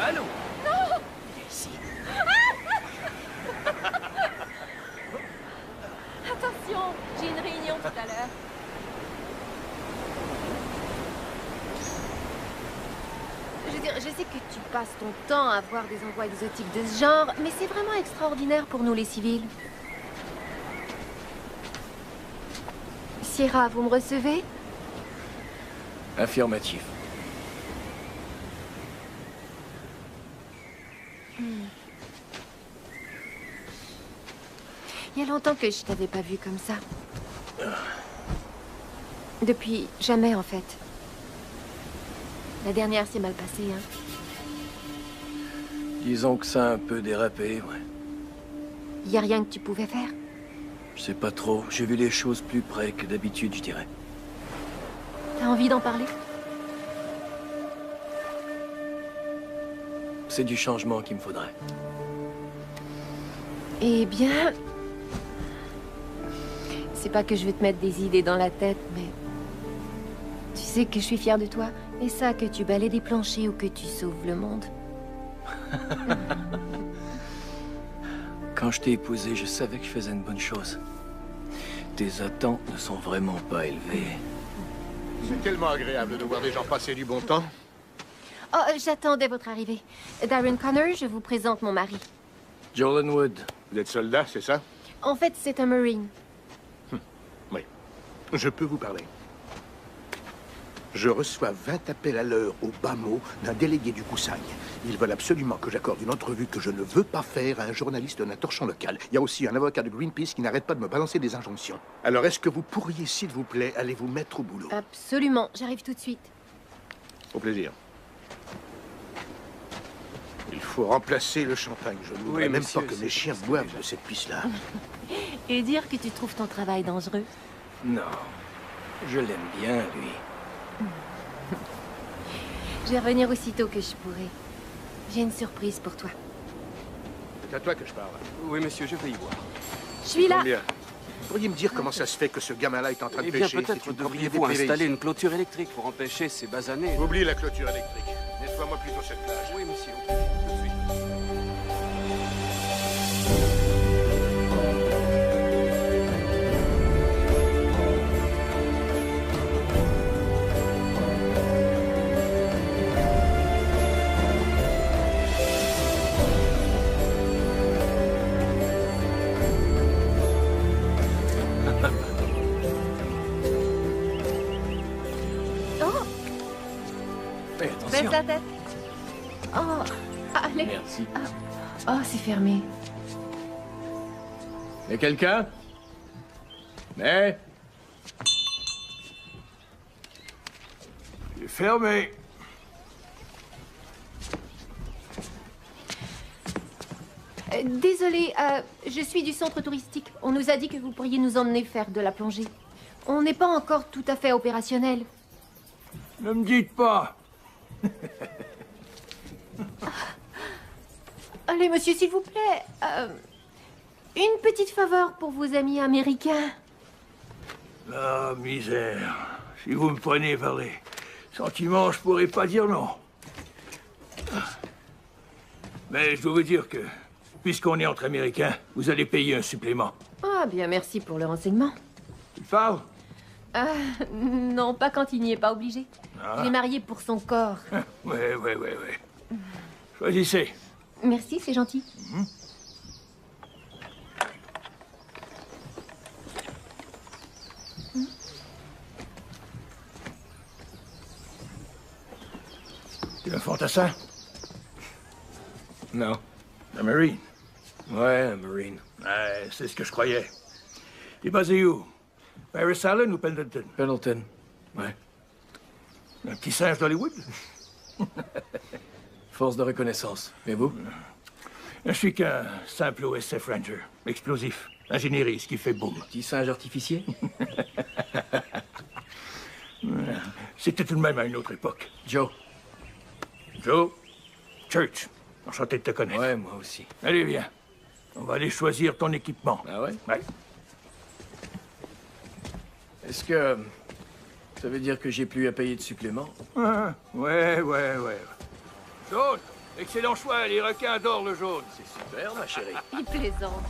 Allô? Non! Viens ici. Attention, j'ai une réunion tout à l'heure. Je veux dire, je sais que tu passes ton temps à voir des endroits exotiques de ce genre, mais c'est vraiment extraordinaire pour nous les civils. Sierra, vous me recevez? Affirmatif. Il y a longtemps que je t'avais pas vu comme ça. Depuis jamais, en fait. La dernière s'est mal passée, hein. Disons que ça a un peu dérapé, ouais. Y a rien que tu pouvais faire? Je sais pas trop. J'ai vu les choses plus près que d'habitude, je dirais. T'as envie d'en parler? C'est du changement qu'il me faudrait. Eh bien... C'est pas que je veux te mettre des idées dans la tête, mais... Tu sais que je suis fière de toi. Et ça, que tu balaies des planchers ou que tu sauves le monde. Quand je t'ai épousé, je savais que je faisais une bonne chose. Tes attentes ne sont vraiment pas élevées. C'est tellement agréable de voir des gens passer du bon temps. Oh, j'attendais votre arrivée. Darren Connor, je vous présente mon mari. Jolan Wood. Vous êtes soldat, c'est ça? En fait, c'est un Marine. Oui. Je peux vous parler. Je reçois 20 appels à l'heure au bas mot d'un délégué du Koussaï. Ils veulent absolument que j'accorde une entrevue que je ne veux pas faire à un journaliste d'un torchon local. Il y a aussi un avocat de Greenpeace qui n'arrête pas de me balancer des injonctions. Alors, est-ce que vous pourriez, s'il vous plaît, aller vous mettre au boulot? Absolument, j'arrive tout de suite. Au plaisir. Il faut remplacer le champagne. Je ne voudrais même monsieur, pas que c'est- mes chiens c'est boivent déjà- de cette pisse-là. Et dire que tu trouves ton travail dangereux. Non. Je l'aime bien, lui. Je vais revenir aussitôt que je pourrai. J'ai une surprise pour toi. C'est à toi que je parle. Oui, monsieur, je vais y voir. Je suis là. Combien? Vous pourriez me dire comment ça se fait que ce gamin-là est en train de Eh bien, pêcher? peut-être C'est une devriez-vous propriété installer privée. une clôture électrique pour empêcher ces basanés. Oublie la clôture électrique. Nettoie-moi plutôt cette plage. Oui, monsieur, tout de suite. Oh, Fais baisse attention. la tête. Oh, allez. Merci. Oh, c'est fermé. Y a quelqu'un? Mais... C'est fermé. Désolée, je suis du centre touristique. On nous a dit que vous pourriez nous emmener faire de la plongée. On n'est pas encore tout à fait opérationnel. Ne me dites pas. Allez, monsieur, s'il vous plaît. Une petite faveur pour vos amis américains. Ah, misère. Si vous me prenez vers les sentiments, je pourrais pas dire non. Mais je dois vous dire que, puisqu'on est entre Américains, vous allez payer un supplément. Ah, bien, merci pour le renseignement. Tu parles? Non, pas quand il n'y est pas obligé. Il est marié pour son corps. Ouais. Choisissez. Merci, c'est gentil. Tu es un fantassin? Non. Un Marine? Ouais, un Marine. Ouais, c'est ce que je croyais. T'es basé où? Paris Allen ou Pendleton? Pendleton. Ouais. Un petit singe d'Hollywood? Force de reconnaissance. Et vous? Je suis qu'un simple OSF Ranger. Explosif. Ingénierie, ce qui fait boum. Petit singe artificier? C'était tout de même à une autre époque. Joe. Joe? Church. Enchanté de te connaître. Ouais, moi aussi. Allez, viens. On va aller choisir ton équipement. Ah ouais? Ouais. Est-ce que... ça veut dire que j'ai plus à payer de supplément? Ouais. Joe, Excellent choix, les requins adorent le jaune. C'est super, ma chérie. Il plaisante.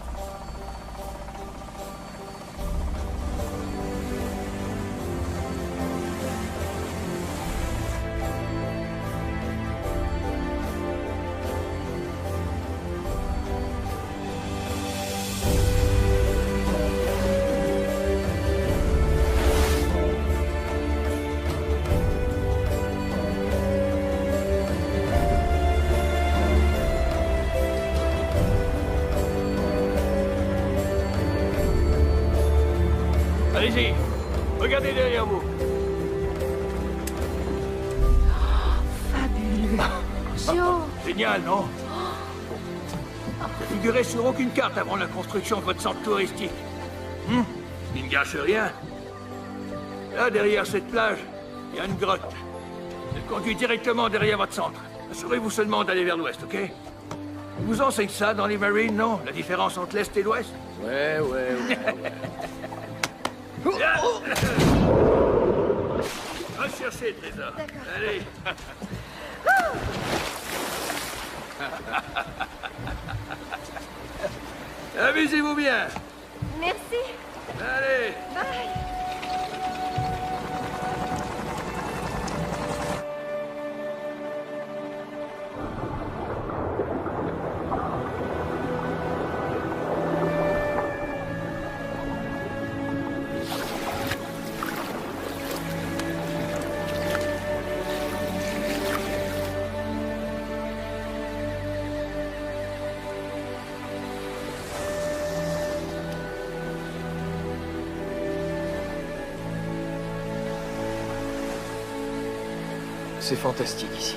Allez-y, regardez derrière vous. Fabuleux. Joe. Génial, non? Ne figurait sur aucune carte avant la construction de votre centre touristique. Il ne gâche rien. Là, derrière cette plage, il y a une grotte. Elle conduit directement derrière votre centre. Assurez-vous seulement d'aller vers l'ouest, ok? On vous enseigne ça dans les Marines, non? La différence entre l'est et l'ouest? Ouais. Recherchez le trésor. Allez. Amusez-vous bien. Merci. Allez. Bye. C'est fantastique ici.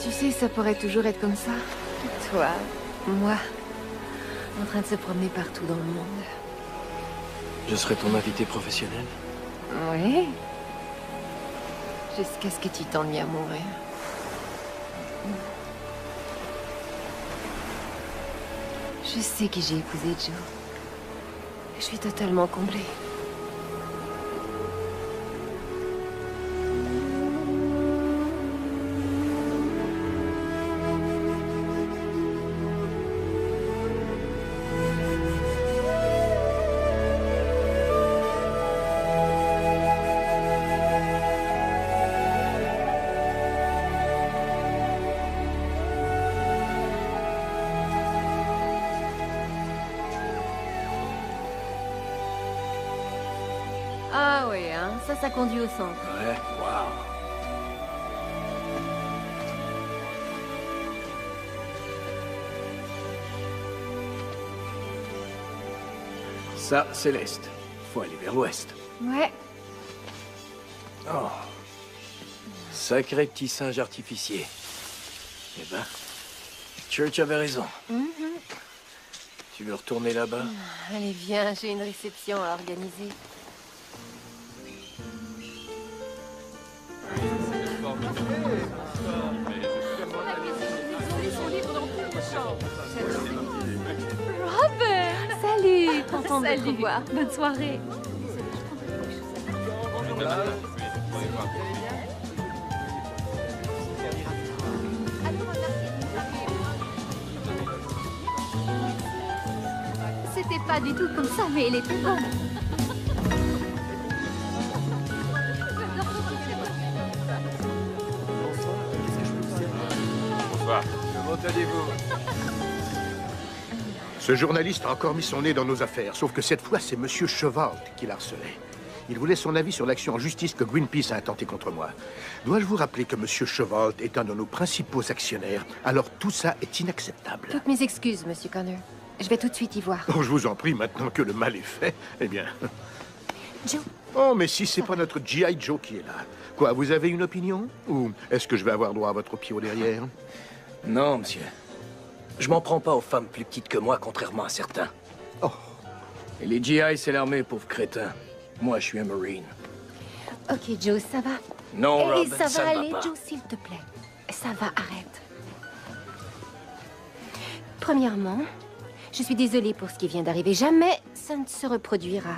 Tu sais, ça pourrait toujours être comme ça. Toi, moi, en train de se promener partout dans le monde. Je serai ton invité professionnel. Oui. Jusqu'à ce que tu t'ennuies à mourir. Je sais que j'ai épousé Joe. Je suis totalement comblée. Ah oui, hein, ça conduit au centre. Ouais, waouh. Ça, c'est l'est. Faut aller vers l'ouest. Ouais. Oh. Sacré petit singe artificier. Eh ben, Church avait raison. Tu veux retourner là-bas? Allez, viens, j'ai une réception à organiser. Robert! Salut, content de te Salut. revoir. Bonne soirée. C'était pas du tout comme ça, mais elle était bonne. Bonsoir. Comment allez-vous? Ce journaliste a encore mis son nez dans nos affaires, sauf que cette fois, c'est Monsieur Chevalt qui l'a harcelé. Il voulait son avis sur l'action en justice que Greenpeace a intentée contre moi. Dois-je vous rappeler que Monsieur Chevalt est un de nos principaux actionnaires? Alors tout ça est inacceptable. Toutes mes excuses, Monsieur Connor. Je vais tout de suite y voir. Oh, je vous en prie, maintenant que le mal est fait, eh bien... Joe, Oh, mais si c'est pas notre G.I. Joe qui est là. Quoi, vous avez une opinion? Ou est-ce que je vais avoir droit à votre pied au derrière? Non, monsieur. Je m'en prends pas aux femmes plus petites que moi, contrairement à certains. Oh. Et les GI, c'est l'armée, pauvre crétin. Moi, je suis un Marine. ok, Joe, ça va. Non, Et Robin, ça ça va ne aller, va pas. Joe, s'il te plaît. Ça va, arrête. Premièrement, je suis désolée pour ce qui vient d'arriver. Jamais ça ne se reproduira.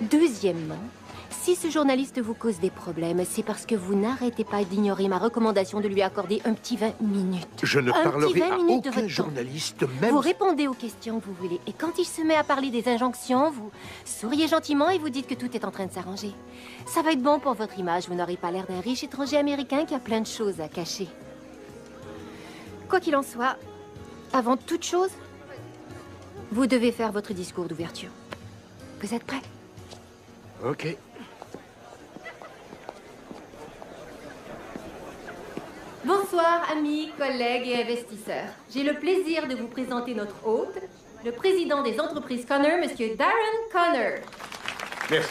Deuxièmement, Si ce journaliste vous cause des problèmes, c'est parce que vous n'arrêtez pas d'ignorer ma recommandation de lui accorder un petit 20 minutes. Je ne Un parlerai petit 20 à minutes de aucun votre temps. journaliste, même... Vous répondez aux questions que vous voulez. Et quand il se met à parler des injonctions, vous souriez gentiment et vous dites que tout est en train de s'arranger. Ça va être bon pour votre image. Vous n'aurez pas l'air d'un riche étranger américain qui a plein de choses à cacher. Quoi qu'il en soit, avant toute chose, vous devez faire votre discours d'ouverture. Vous êtes prêts? Ok. Bonsoir, amis, collègues et investisseurs. J'ai le plaisir de vous présenter notre hôte, le président des entreprises Connor, Monsieur Darren Connor. Merci.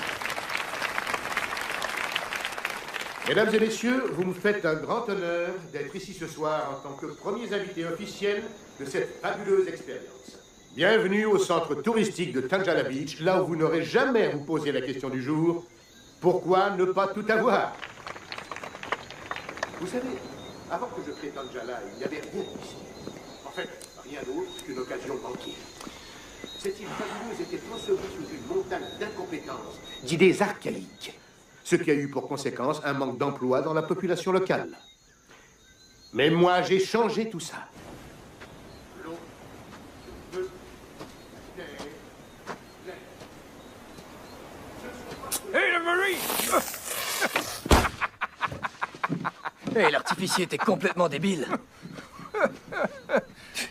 Mesdames et messieurs, vous me faites un grand honneur d'être ici ce soir en tant que premiers invités officiels de cette fabuleuse expérience. Bienvenue au centre touristique de Tanjala Beach, là où vous n'aurez jamais à vous poser la question du jour, pourquoi ne pas tout avoir? Vous savez, avant que je crée Tanjala, il n'y avait rien ici. En fait, rien d'autre qu'une occasion banquière. Cette île fabuleuse était ensevelie sous une montagne d'incompétence, d'idées archaïques, ce qui a eu pour conséquence un manque d'emploi dans la population locale. Mais moi, j'ai changé tout ça. L'eau, le feu, la terre, l'air. Hey, le Marine! Hé, l'artificier était complètement débile.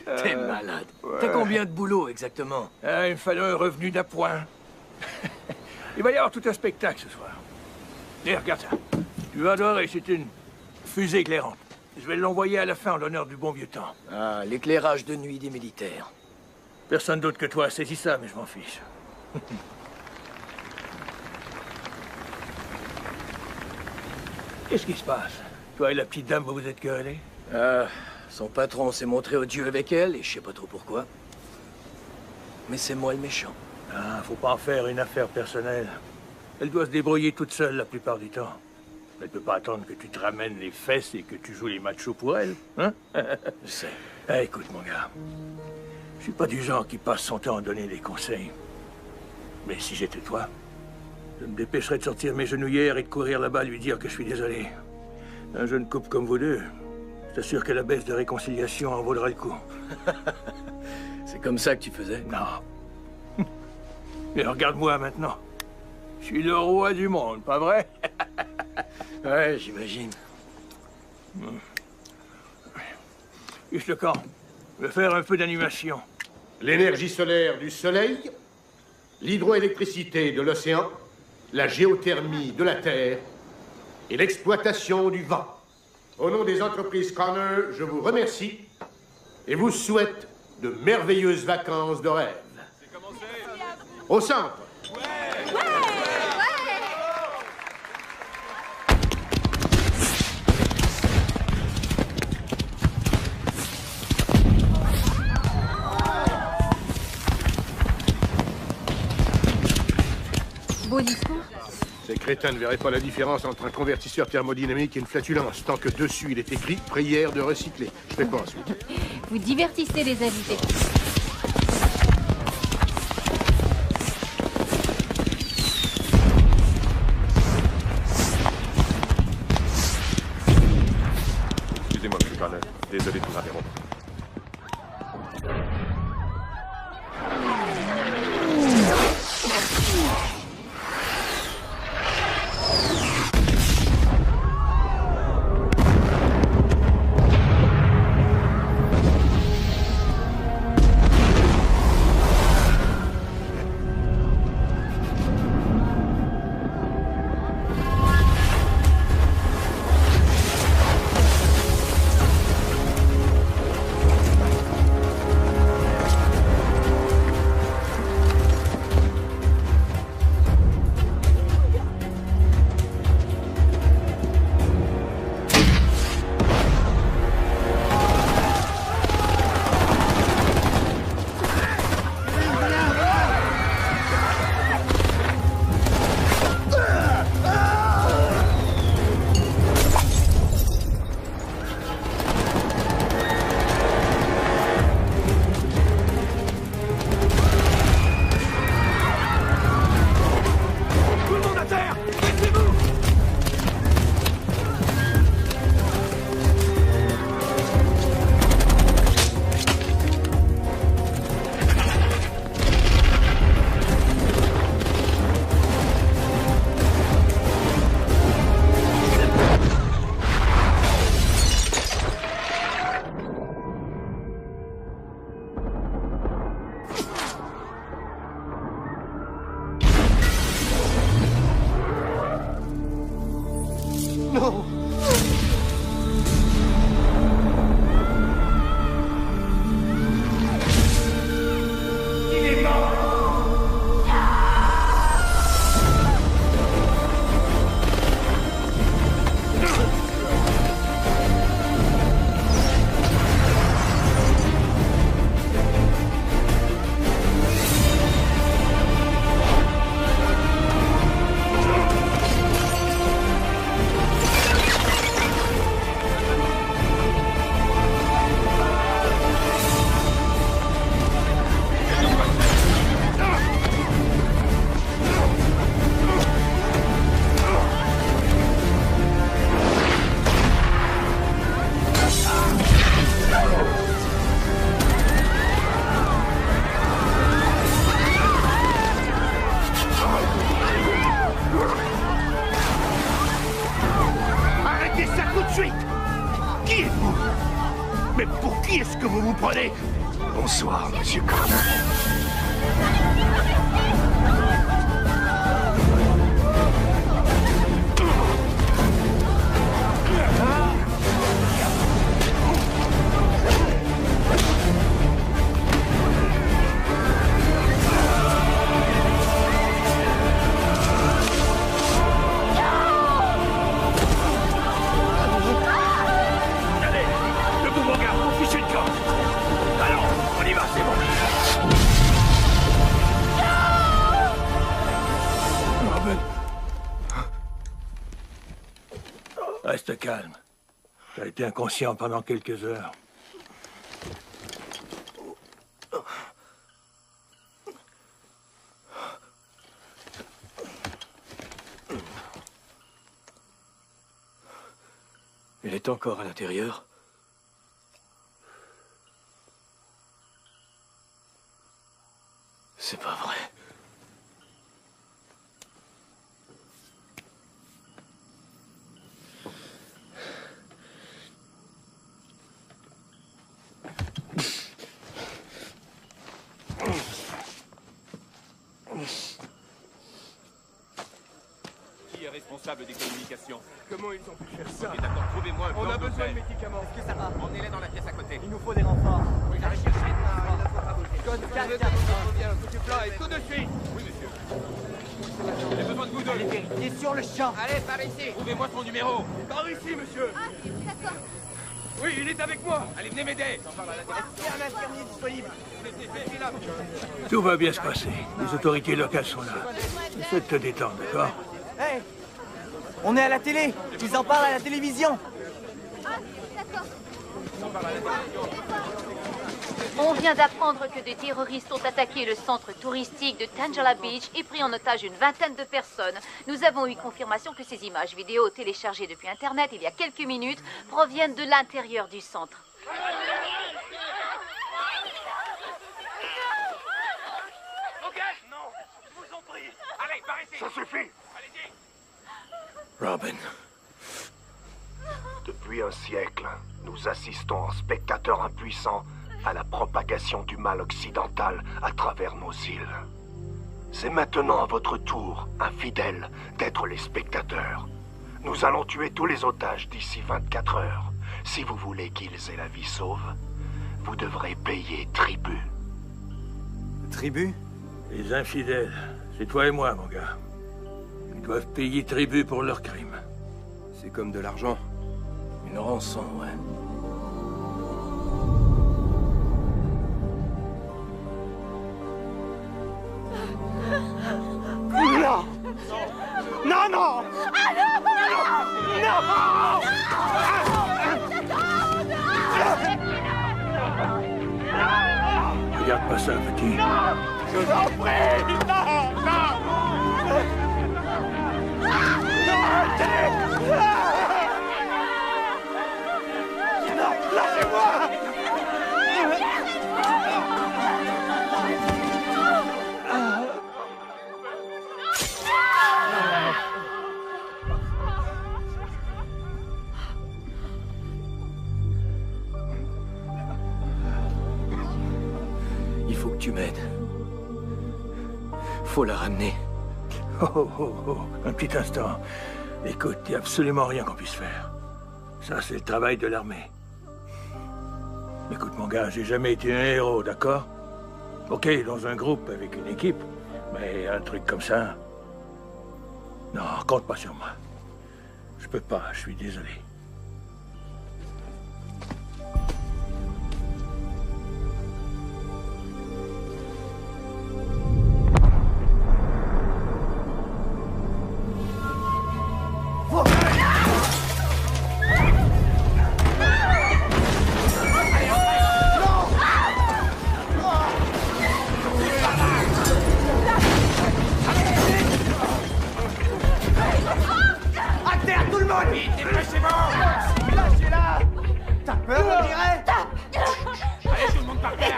T'es malade. T'as combien de boulot exactement? Il me fallait un revenu d'appoint. Il va y avoir tout un spectacle ce soir. Et regarde ça. Tu vas adorer, c'est une fusée éclairante. Je vais l'envoyer à la fin en l'honneur du bon vieux temps. Ah, l'éclairage de nuit des militaires. Personne d'autre que toi a saisi ça, mais je m'en fiche. Qu'est-ce qui se passe? Toi et la petite dame, vous vous êtes querellés? Son patron s'est montré odieux avec elle, et je sais pas trop pourquoi. Mais c'est moi le méchant. Ah, faut pas en faire une affaire personnelle. Elle doit se débrouiller toute seule la plupart du temps. Elle peut pas attendre que tu te ramènes les fesses et que tu joues les machos pour elle, hein? Je sais. Écoute, mon gars. Je suis pas du genre qui passe son temps à donner des conseils. Mais si j'étais toi, je me dépêcherais de sortir mes genouillères et de courir là-bas lui dire que je suis désolé. Un jeune couple comme vous deux, je t'assure que la baisse de réconciliation en vaudra le coup. C'est comme ça que tu faisais? Non. Mais regarde-moi maintenant. Je suis le roi du monde, pas vrai? Ouais, j'imagine. Juste le camp. Je vais faire un peu d'animation. L'énergie solaire du soleil, l'hydroélectricité de l'océan, la géothermie de la terre et l'exploitation du vent. Au nom des entreprises Connor, je vous remercie et vous souhaite de merveilleuses vacances de rêve. Au centre. Beau discours. Ces crétins ne verraient pas la différence entre un convertisseur thermodynamique et une flatulence, tant que dessus il est écrit « Prière de recycler ». Je fais quoi ensuite? Vous divertissez les invités. Excusez-moi, M. Connor. Désolé de vous interrompre. Non. Il est mort. Arrêtez ça tout de suite! Qui êtes-vous? Mais pour qui est-ce que vous vous prenez? Bonsoir, monsieur Connor. Allez, debout mon gars, vous fichez le camp. Alors, on y va, c'est bon. Robin. Reste calme. T'as été inconscient pendant quelques heures. Il est encore à l'intérieur. C'est pas vrai. Qui est responsable des communications? Comment ils ont pu faire ça? Ok, d'accord, trouvez-moi un On plan a besoin de d'hôtel. médicaments. Est-ce que ça va? Emmenez-les dans la pièce à côté. Il nous faut des renforts. Oui, j'arrive chercher. Code 4, du plan et tout de suite. Oui, monsieur. J'ai besoin de vous deux. Allez vérifier sur le champ. Allez, par ici. Trouvez-moi son numéro. Par ici, monsieur. Ah, d'accord. Oui, il est avec moi. Allez, venez m'aider. Est-ce qu'il y a un infirmier disponible? Tout va bien se passer. Les autorités locales sont là. Essaie de te détendre, d'accord? Hey! On est à la télé. Ils en parlent à la télévision. On vient d'apprendre que des terroristes ont attaqué le centre touristique de Tangela Beach et pris en otage une vingtaine de personnes. Nous avons eu confirmation que ces images vidéo téléchargées depuis Internet il y a quelques minutes proviennent de l'intérieur du centre. Ok, non, je vous en prie. Allez, par ici. Ça suffit! Allez-y. Robin. Depuis un siècle, nous assistons en spectateurs impuissants à la propagation du mal occidental à travers nos îles. C'est maintenant à votre tour, infidèles, d'être les spectateurs. Nous allons tuer tous les otages d'ici 24 heures. Si vous voulez qu'ils aient la vie sauve, vous devrez payer tribut. Tribu? Les infidèles, c'est toi et moi, mon gars. Ils doivent payer tribut pour leurs crimes. C'est comme de l'argent. Une rançon, ouais. Non! Non, non! Regarde pas ça, petit. Je vous en prie! Non! Non! Non, arrêtez! Non, lâchez-moi! Il faut que tu m'aides. Faut la ramener. Oh, oh, oh, un petit instant. Écoute, il n'y a absolument rien qu'on puisse faire. Ça, c'est le travail de l'armée. Écoute, mon gars, j'ai jamais été un héros, d'accord? Ok, dans un groupe, avec une équipe, mais un truc comme ça... Non, compte pas sur moi. Je peux pas, je suis désolé.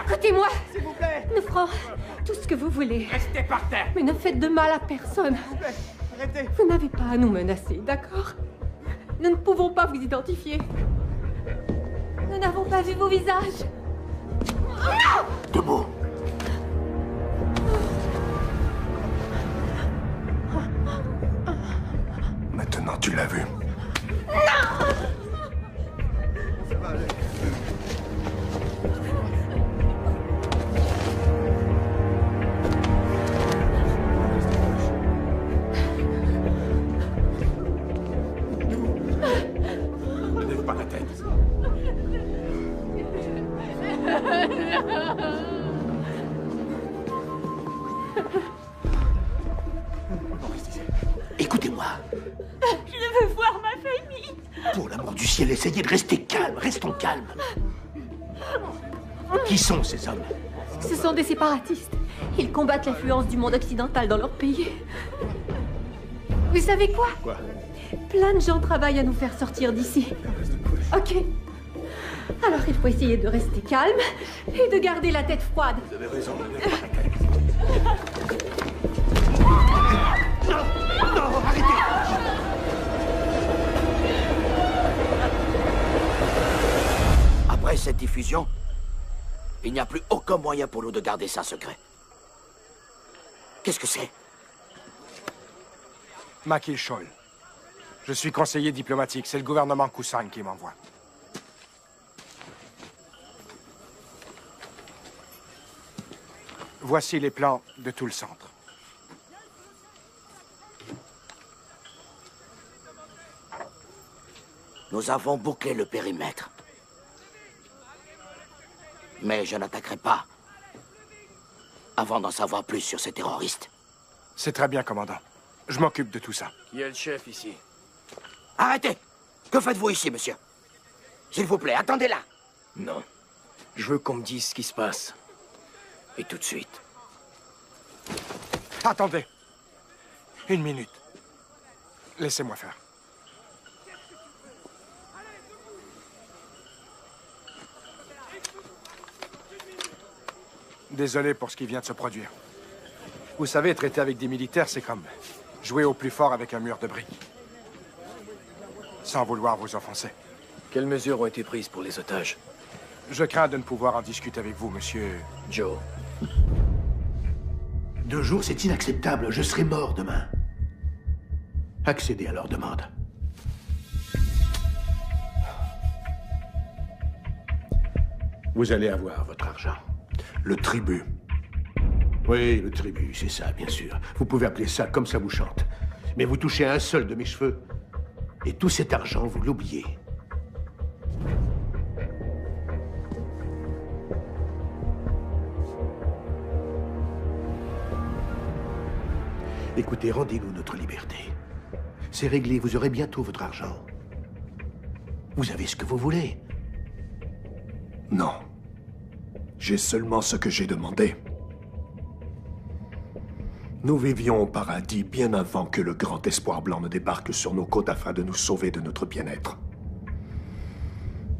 Écoutez-moi, s'il vous plaît. Nous ferons tout ce que vous voulez. Restez par terre. Mais ne faites de mal à personne. S'il vous plaît, arrêtez. Vous n'avez pas à nous menacer, d'accord? Nous ne pouvons pas vous identifier. Nous n'avons pas vu vos visages. Debout. Maintenant, tu l'as vu. Lève pas la tête. Écoutez-moi. Je veux voir ma famille. Pour l'amour du ciel, essayez de rester calme. Restons calmes. Qui sont ces hommes? Ce sont des séparatistes. Ils combattent l'influence du monde occidental dans leur pays. Vous savez quoi? Quoi? Plein de gens travaillent à nous faire sortir d'ici. Ok. Alors il faut essayer de rester calme et de garder la tête froide. Vous avez raison, lève pas la tête. Non, arrêtez! Après cette diffusion, il n'y a plus aucun moyen pour nous de garder ça secret. Qu'est-ce que c'est? Makil Scholl. Je suis conseiller diplomatique. C'est le gouvernement Kusang qui m'envoie. Voici les plans de tout le centre. Nous avons bouclé le périmètre. Mais je n'attaquerai pas avant d'en savoir plus sur ces terroristes. C'est très bien, commandant. Je m'occupe de tout ça. Qui est le chef ici? Arrêtez! Que faites-vous ici, monsieur? S'il vous plaît, attendez là! Non. Je veux qu'on me dise ce qui se passe. Et tout de suite. Attendez. Une minute. Laissez-moi faire. Désolé pour ce qui vient de se produire. Vous savez, traiter avec des militaires, c'est comme jouer au plus fort avec un mur de briques. Sans vouloir vous offenser. Quelles mesures ont été prises pour les otages? Je crains de ne pouvoir en discuter avec vous, monsieur... Joe. 2 jours, c'est inacceptable. Je serai mort demain. Accédez à leur demande. Vous allez avoir votre argent. Le tribut. Oui, le tribut, c'est ça, bien sûr. Vous pouvez appeler ça comme ça vous chante. Mais vous touchez un seul de mes cheveux, et tout cet argent, vous l'oubliez. Écoutez, rendez-nous notre liberté. C'est réglé, vous aurez bientôt votre argent. Vous avez ce que vous voulez. Non. J'ai seulement ce que j'ai demandé. Nous vivions au paradis bien avant que le grand espoir blanc ne débarque sur nos côtes afin de nous sauver de notre bien-être.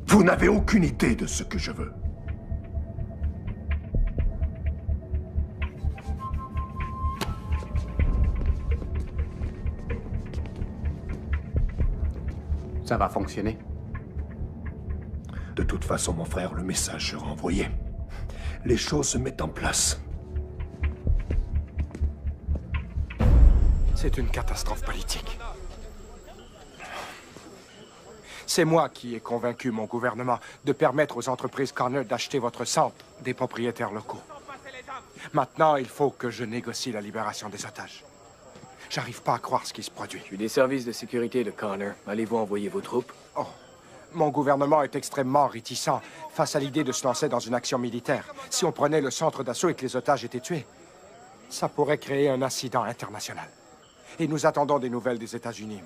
Vous n'avez aucune idée de ce que je veux. Ça va fonctionner. De toute façon, mon frère, le message sera envoyé. Les choses se mettent en place. C'est une catastrophe politique. C'est moi qui ai convaincu mon gouvernement de permettre aux entreprises Connor d'acheter votre centre des propriétaires locaux. Maintenant, il faut que je négocie la libération des otages. J'arrive pas à croire ce qui se produit. Je suis des services de sécurité de Connor. Allez-vous envoyer vos troupes? Oh, mon gouvernement est extrêmement réticent face à l'idée de se lancer dans une action militaire. Si on prenait le centre d'assaut et que les otages étaient tués, ça pourrait créer un incident international. Et nous attendons des nouvelles des États-Unis.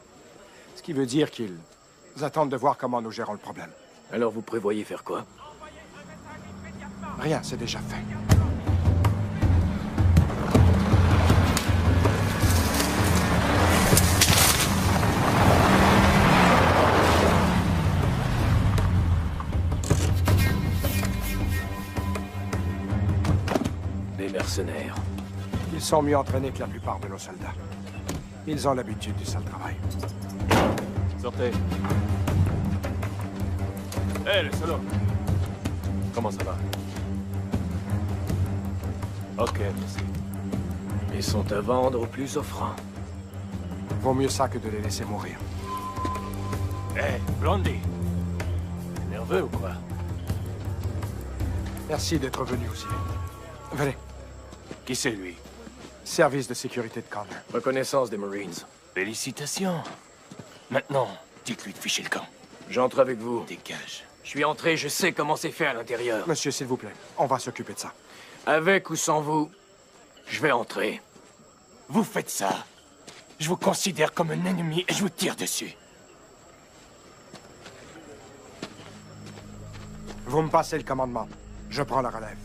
Ce qui veut dire qu'ils attendent de voir comment nous gérons le problème. Alors vous prévoyez faire quoi? Rien, c'est déjà fait. Des mercenaires. Ils sont mieux entraînés que la plupart de nos soldats. Ils ont l'habitude du sale travail. Sortez. Hé, le solo. Comment ça va? Ok, merci. Ils sont à vendre au plus offrant. Vaut mieux ça que de les laisser mourir. Hé, Blondie. T'es nerveux ou quoi? Merci d'être venu aussi. Venez. Qui c'est, lui? Service de sécurité de Connor. Reconnaissance des Marines. Félicitations. Maintenant, dites-lui de ficher le camp. J'entre avec vous. Dégage. Je suis entré, je sais comment c'est fait à l'intérieur. Monsieur, s'il vous plaît, on va s'occuper de ça. Avec ou sans vous, je vais entrer. Vous faites ça. Je vous considère comme un ennemi et je vous tire dessus. Vous me passez le commandement. Je prends la relève.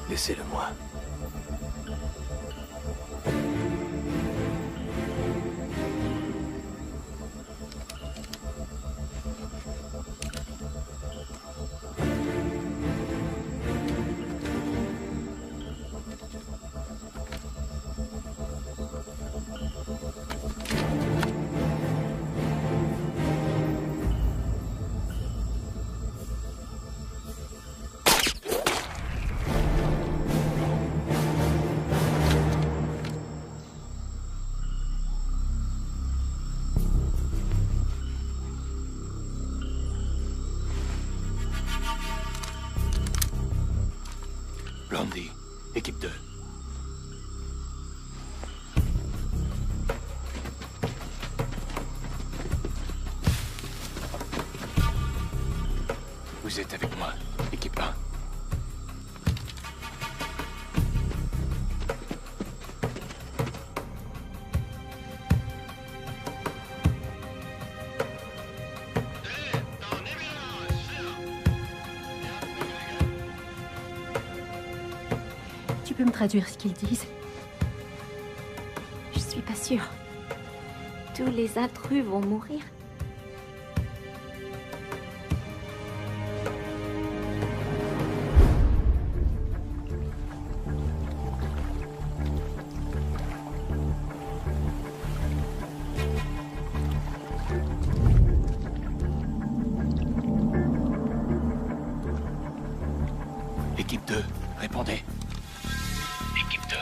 Laissez-le-moi. Vous êtes avec moi, équipe 1. Tu peux me traduire ce qu'ils disent? Je suis pas sûre. Tous les intrus vont mourir. Équipe 2, répondez. Équipe 2.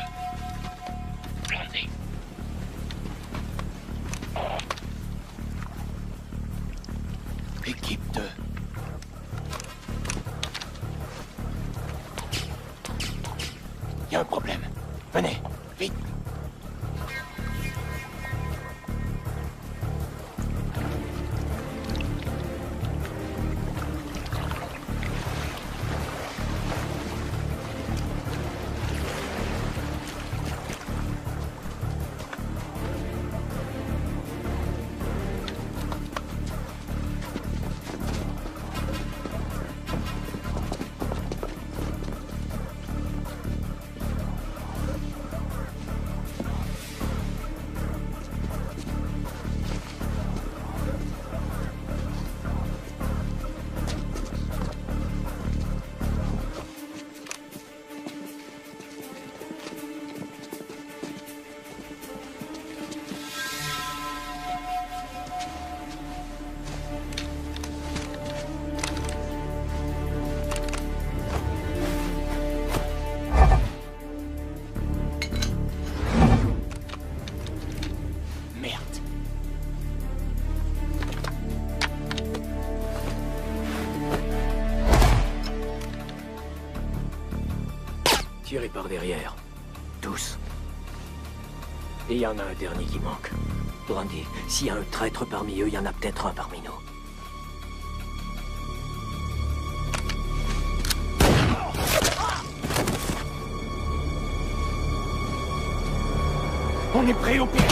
Planté. Équipe 2. Il y a un problème. Venez, vite. Tirez par derrière. Tous. Et il y en a un dernier qui manque. Brandy, s'il y a un traître parmi eux, il y en a peut-être un parmi nous. On est prêt au piège.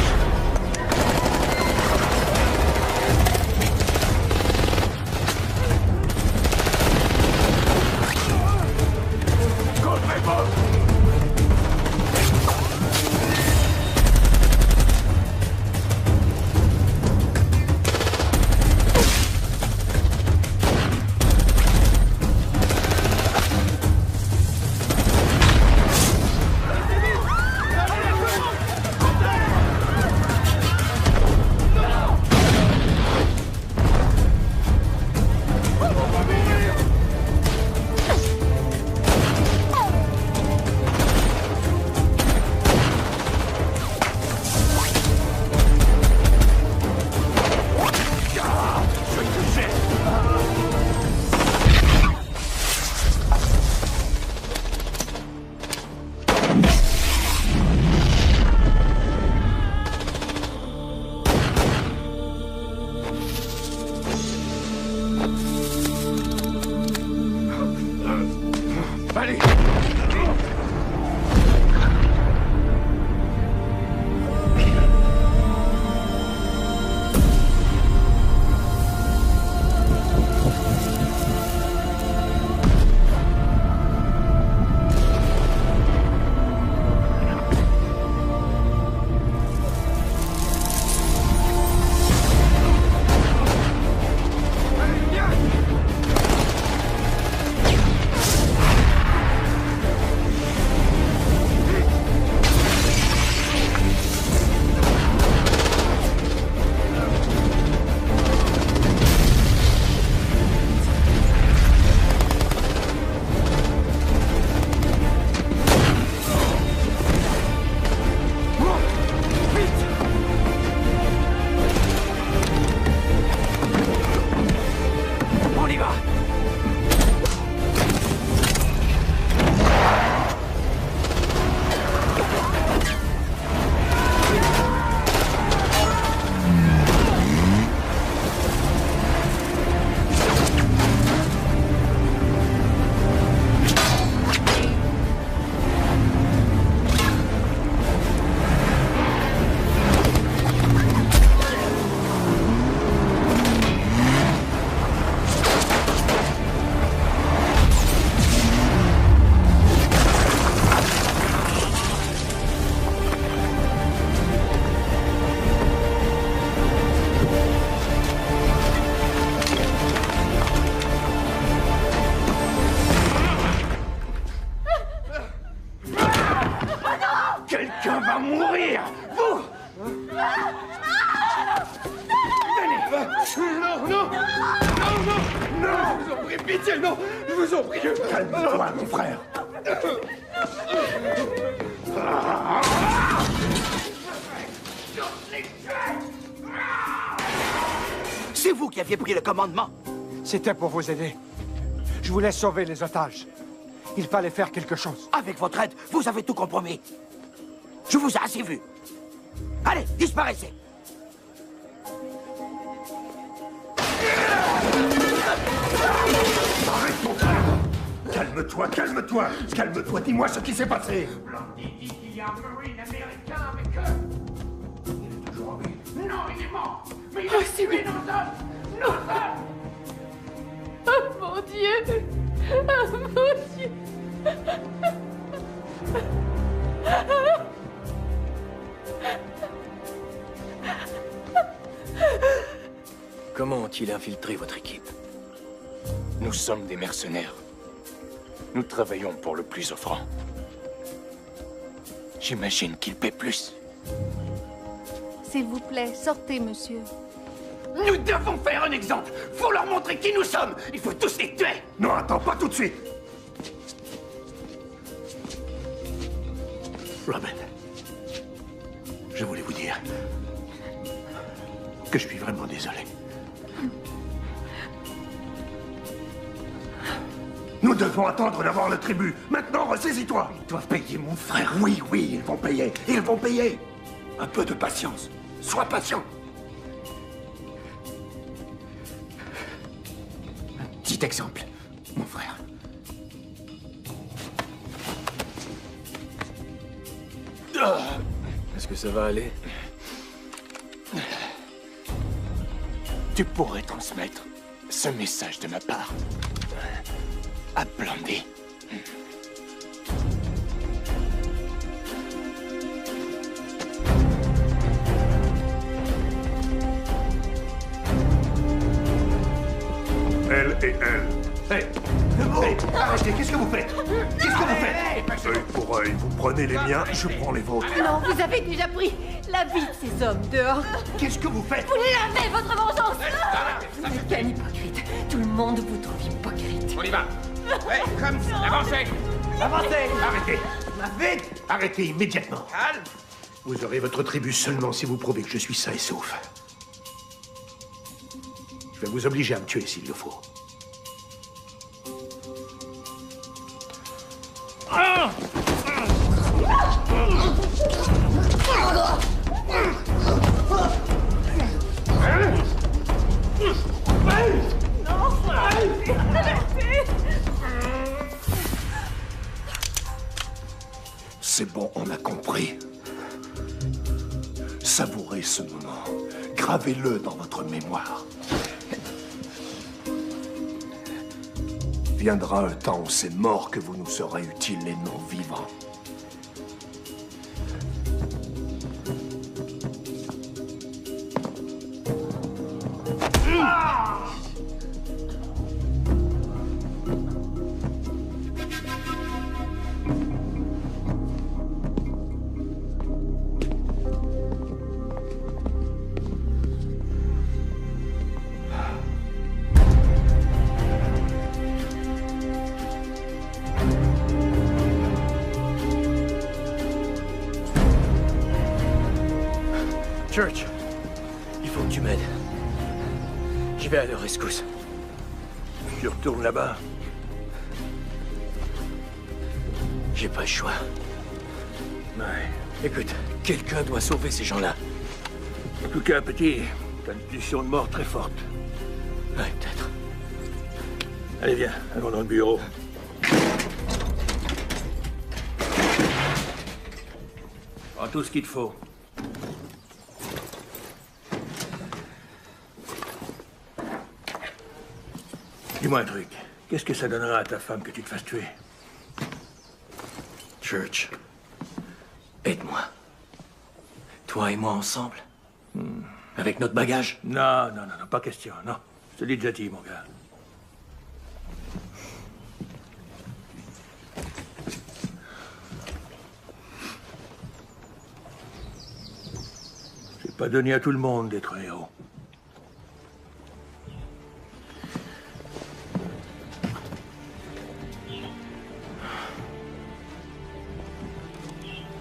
Quelqu'un va mourir. Vous. Venez. Non, non. Non, non. Non, je vous en prie, pitié, non. Je vous en prie. Calme-toi, mon frère. C'est vous qui aviez pris le commandement. C'était pour vous aider. Je voulais sauver les otages. Il fallait faire quelque chose. Avec votre aide, vous avez tout compromis. Je vous ai assez vu. Allez, disparaissez. Arrête, mon frère. Calme-toi, calme-toi. Calme-toi, dis-moi ce qui s'est passé. Blondie dit qu'il y a un marine américain, mais que... Il est toujours en vie. Non, il est mort. Mais il a tué nos hommes. Nos hommes. Oh mon Dieu! Oh mon Dieu! Comment ont-ils infiltré votre équipe? Nous sommes des mercenaires. Nous travaillons pour le plus offrant. J'imagine qu'ils paient plus. S'il vous plaît, sortez, monsieur. Nous devons faire un exemple. Faut leur montrer qui nous sommes. Il faut tous les tuer. Non, attends, pas tout de suite. Robin, je voulais vous dire que je suis vraiment désolé. Nous devons attendre d'avoir le tribut. Maintenant, ressaisis-toi. Ils doivent payer mon frère. Oui, oui, ils vont payer. Ils vont payer. Un peu de patience. Sois patient. Un petit exemple, mon frère. Est-ce que ça va aller? Tu pourrais transmettre ce message de ma part à Blondie. Elle et elle. Hey, arrêtez, qu'est-ce que vous faites? Qu'est-ce que vous faites? Œil pour œil, vous prenez les miens, je prends les vôtres. Non, vous avez déjà pris la vie de ces hommes dehors. Qu'est-ce que vous faites? Vous l'avez, votre vengeance. Vous n'êtes qu'un hypocrite. Tout le monde vous trouve hypocrite. On y va. Ouais, comme ça. Avancez. Avancez. Arrêtez. Vite. Arrêtez immédiatement. Calme. Vous aurez votre tribu seulement si vous prouvez que je suis sain et sauf. Je vais vous obliger à me tuer s'il le faut. C'est bon, on a compris. Savourez ce moment. Gravez-le dans votre mémoire. Viendra un temps où c'est mort que vous nous serez utiles et non vivants. Church, il faut que tu m'aides. Je vais à leur rescousse. Tu retournes là-bas. J'ai pas le choix. Ouais. Écoute, quelqu'un doit sauver ces gens-là. En tout cas, petit, t'as une pulsion de mort très forte. Ouais, peut-être. Allez, viens, allons dans le bureau. Prends tout ce qu'il te faut. Dis-moi un truc. Qu'est-ce que ça donnera à ta femme que tu te fasses tuer? Church, aide-moi. Toi et moi ensemble. Avec notre bagage. Non, non, non, non, pas question, non. Je te l'ai déjà dit, mon gars. pas donné à tout le monde d'être un héros.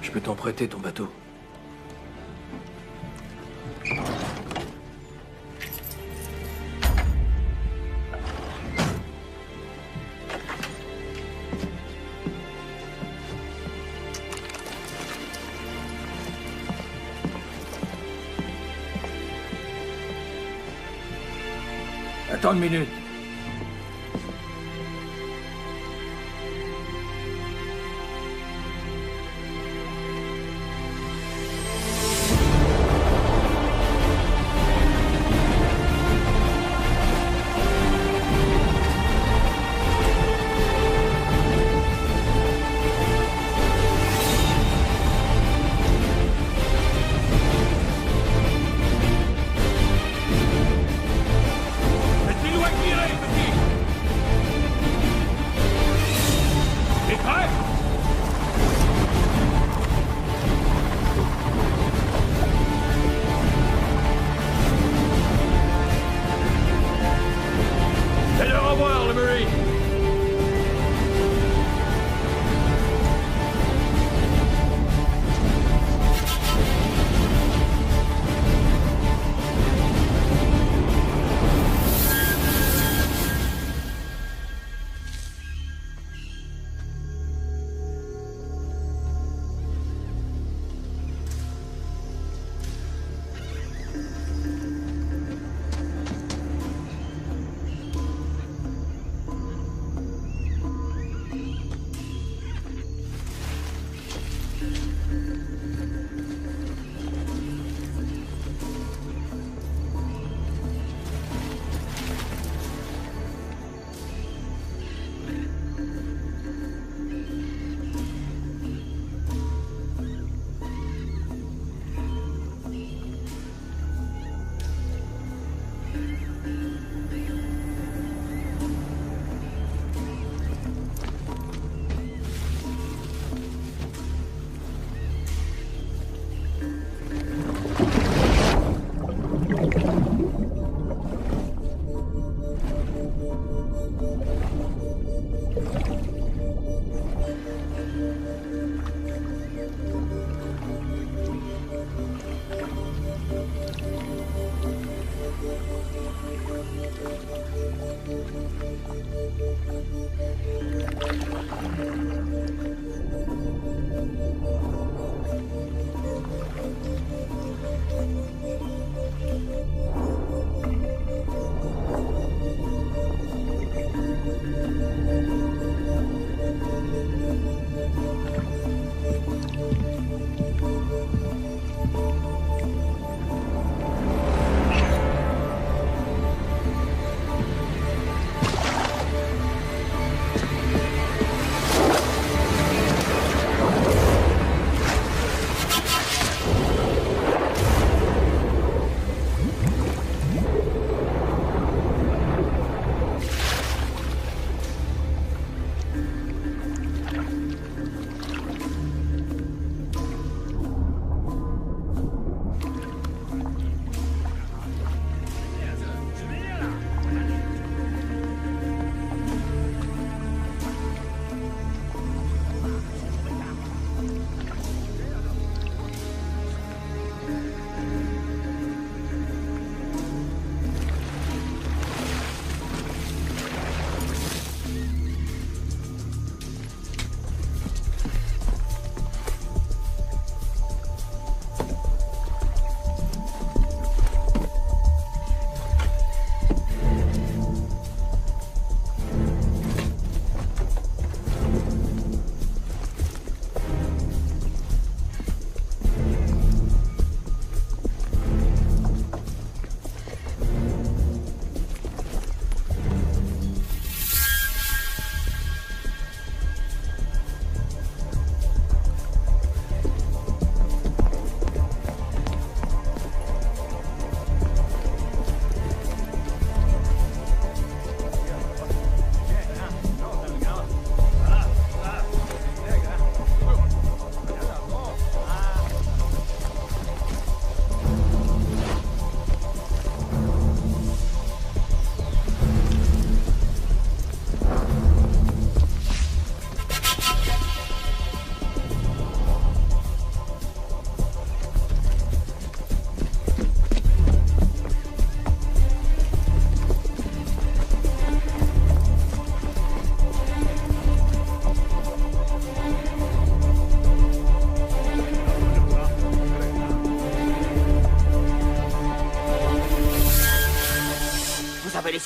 Je peux t'en prêter ton bateau. Attends une minute. ¡El piluequire!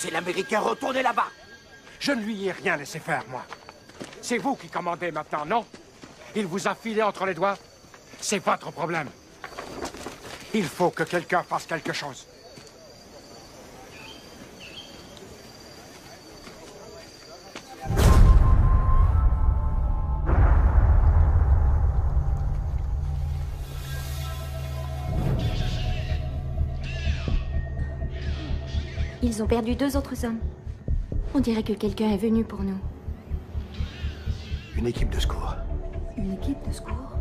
Laissez l'Américain retourner là-bas. Je ne lui ai rien laissé faire, moi. C'est vous qui commandez maintenant, non? Il vous a filé entre les doigts? C'est votre problème. Il faut que quelqu'un fasse quelque chose. Ils ont perdu 2 autres hommes. On dirait que quelqu'un est venu pour nous. Une équipe de secours. Une équipe de secours?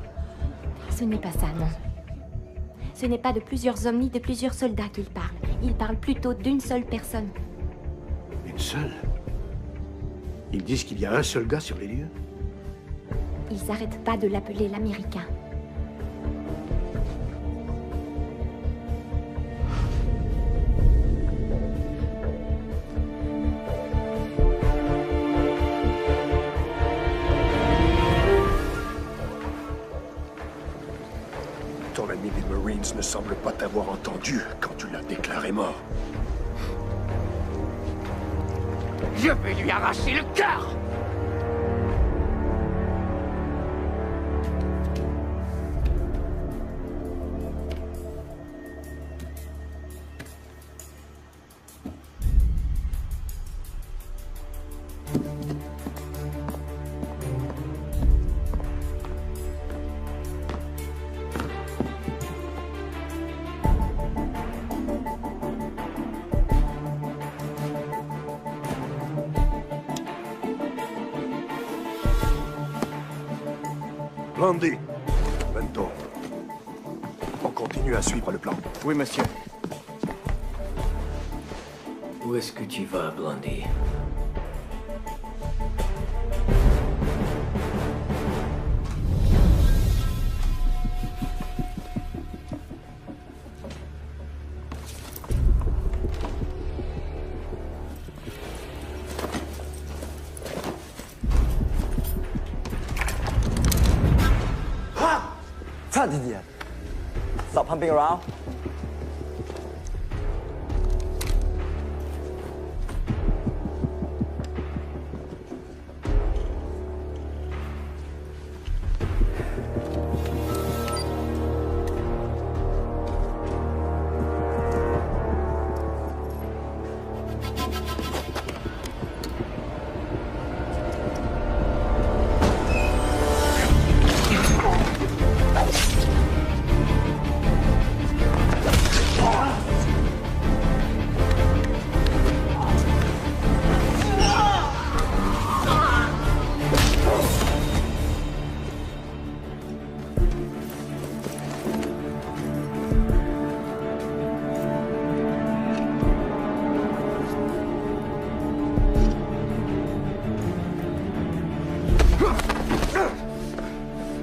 Ce n'est pas ça, non. Ce n'est pas de plusieurs hommes ni de plusieurs soldats qu'ils parlent. Ils parlent plutôt d'une seule personne. Une seule? Ils disent qu'il y a un seul gars sur les lieux? Ils n'arrêtent pas de l'appeler l'Américain. Ton ami des Marines ne semble pas t'avoir entendu quand tu l'as déclaré mort. Je vais lui arracher le cœur! Blondie, Bento, on continue à suivre le plan. Oui, monsieur. Où est-ce que tu vas, Blondie? Stop pumping around.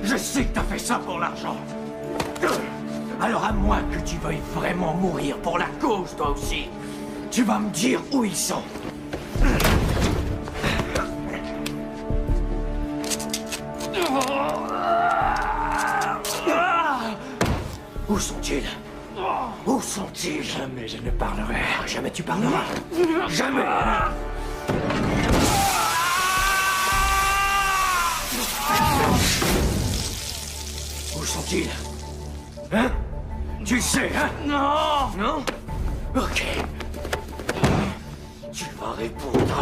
Je sais que t'as fait ça pour l'argent. Alors à moins que tu veuilles vraiment mourir pour la cause, toi aussi, tu vas me dire où ils sont. Où sont-ils? Où sont-ils? Jamais je ne parlerai. Jamais tu parleras. Jamais. Où sont-ils? Hein? Tu sais, hein? Non! Non? Ok. Tu vas répondre.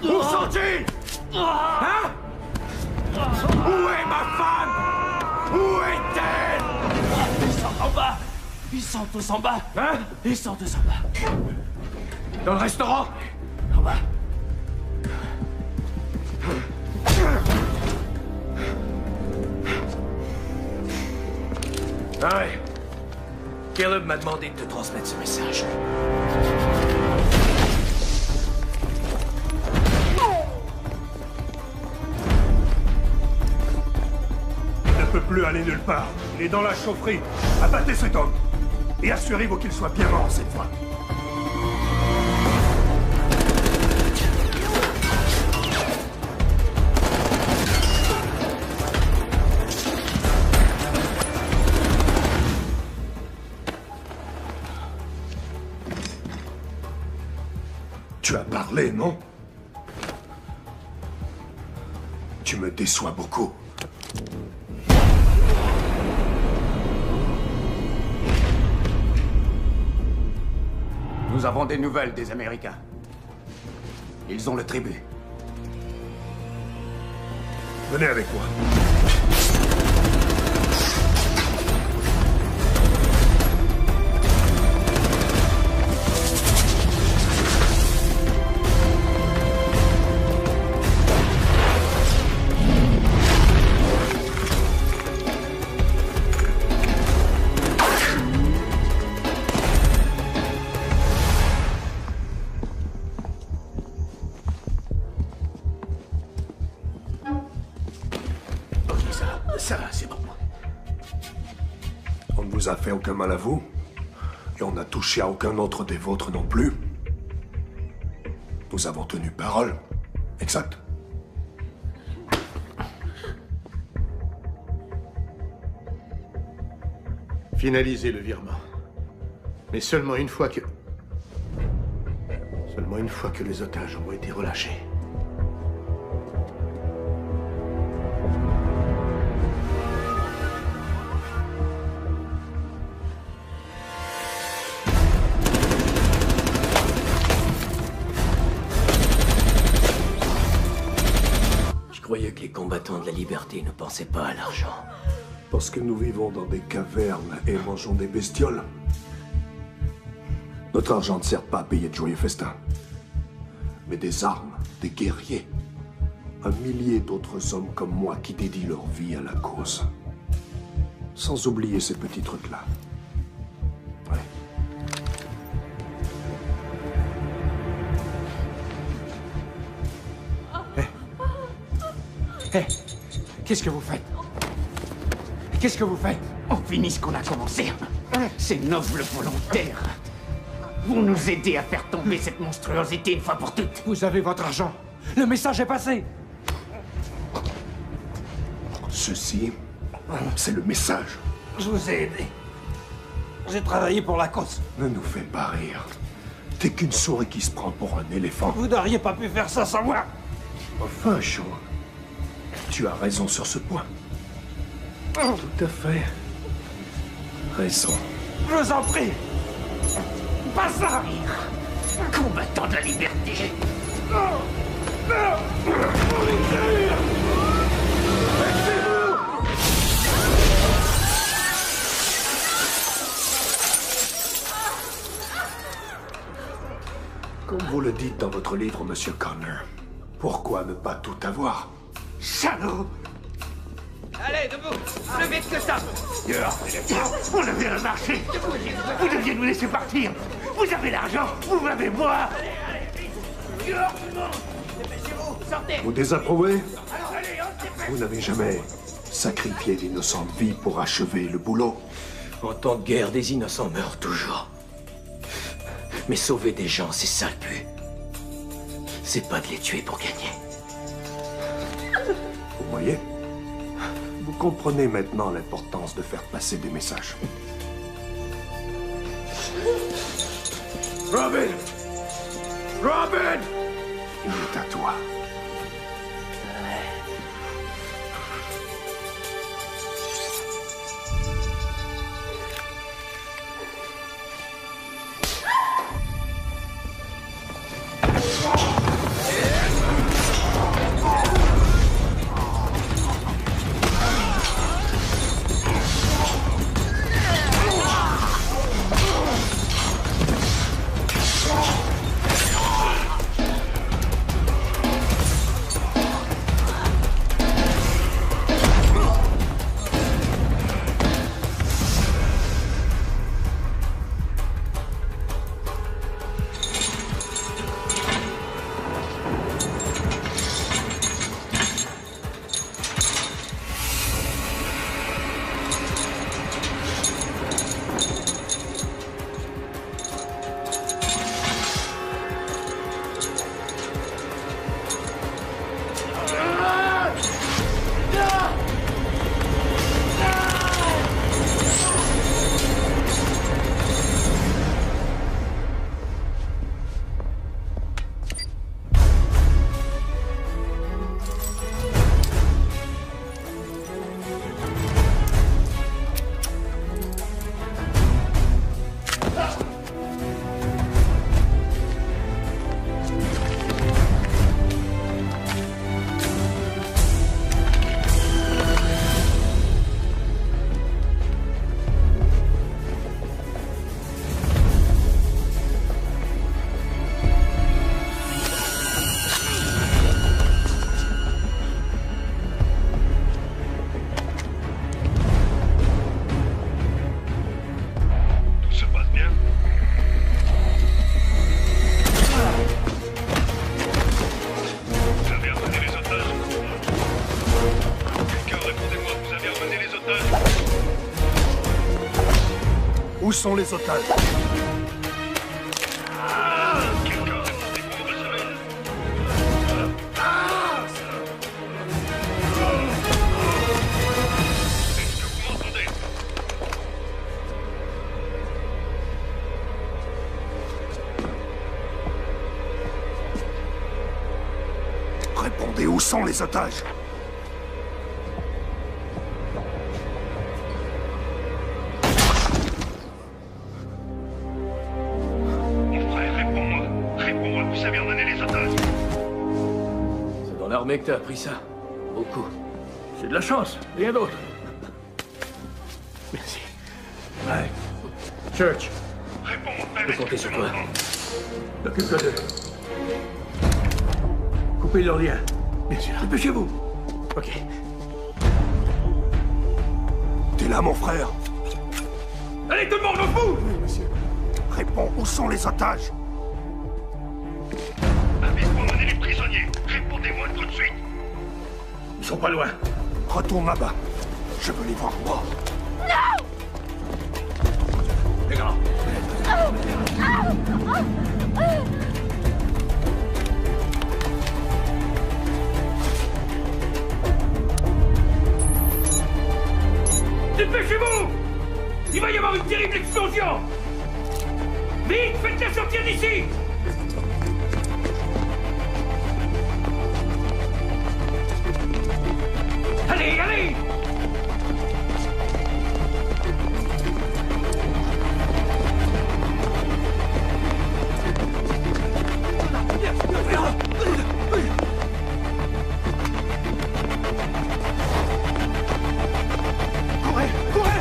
Où sont-ils? Hein? Où est ma femme? Où est-elle? Ils sont en bas. Ils sont tous en bas. Hein? Ils sont tous en bas. Dans le restaurant? En bas. Ah ouais. Caleb m'a demandé de te transmettre ce message. Il ne peut plus aller nulle part. Il est dans la chaufferie. Abattez cet homme. Et assurez-vous qu'il soit bien mort cette fois. parler, non? Tu me déçois beaucoup. Nous avons des nouvelles des Américains. Ils ont le tribut. Venez avec moi. Ça, c'est bon. On ne vous a fait aucun mal à vous, et on n'a touché à aucun autre des vôtres non plus. Nous avons tenu parole. Exact. Finalisez le virement. Mais seulement une fois que les otages auront été relâchés. Je croyais que les combattants de la liberté ne pensaient pas à l'argent. Parce que nous vivons dans des cavernes et mangeons des bestioles. Notre argent ne sert pas à payer de joyeux festins. Mais des armes, des guerriers. Un millier d'autres hommes comme moi qui dédient leur vie à la cause. Sans oublier ces petits trucs-là. Ouais. Hé, qu'est-ce que vous faites? Qu'est-ce que vous faites? On finit ce qu'on a commencé. Ces nobles volontaires vont nous aider à faire tomber cette monstruosité une fois pour toutes. Vous avez votre argent. Le message est passé. Ceci, c'est le message. Je vous ai aidé. J'ai travaillé pour la cause. Ne nous fais pas rire. T'es qu'une souris qui se prend pour un éléphant. Vous n'auriez pas pu faire ça sans moi. Enfin, Shaw, tu as raison sur ce point. Tout à fait. Raison. Je vous en prie. Pas ça. Combattant de la liberté. Comme vous le dites dans votre livre, Monsieur Connor, pourquoi ne pas tout avoir? Salaud! Allez, debout! Plus vite que ça! On avait un marché! Vous deviez nous laisser partir! Vous avez l'argent! Vous m'avez moi! Dehors, tout le monde! Dépêchez-vous! Sortez! Vous désapprouvez? Alors allez, on se dépêche! Vous n'avez jamais sacrifié d'innocentes vies pour achever le boulot? En temps de guerre, des innocents meurent toujours. Mais sauver des gens, c'est ça le but. C'est pas de les tuer pour gagner. Vous voyez? Vous comprenez maintenant l'importance de faire passer des messages. Robin! Robin! Il est à toi. Où sont les otages? Répondez, où sont les otages? Mon frère, réponds-moi. Réponds-moi, vous savez emmener les otages. C'est dans l'armée que t'as appris ça. Beaucoup. C'est de la chance, rien d'autre. Merci. Ouais. Church. Réponds, Je peux compter sur toi. Occupe-toi d'eux. Coupez leurs liens. Bien sûr. Dépêchez-vous. Ok. T'es là, mon frère? Allez, tout le monde, au bout! Oui, monsieur. Réponds, où sont les otages? Avise pour emmener les prisonniers. Répondez-moi tout de suite. Ils sont pas loin. Retourne là-bas. Je veux les voir morts. Non! Les gars. Dépêchez-vous! Il va y avoir une terrible explosion! Vite, faites-la sortir d'ici! Allez, allez! Courez! Courez!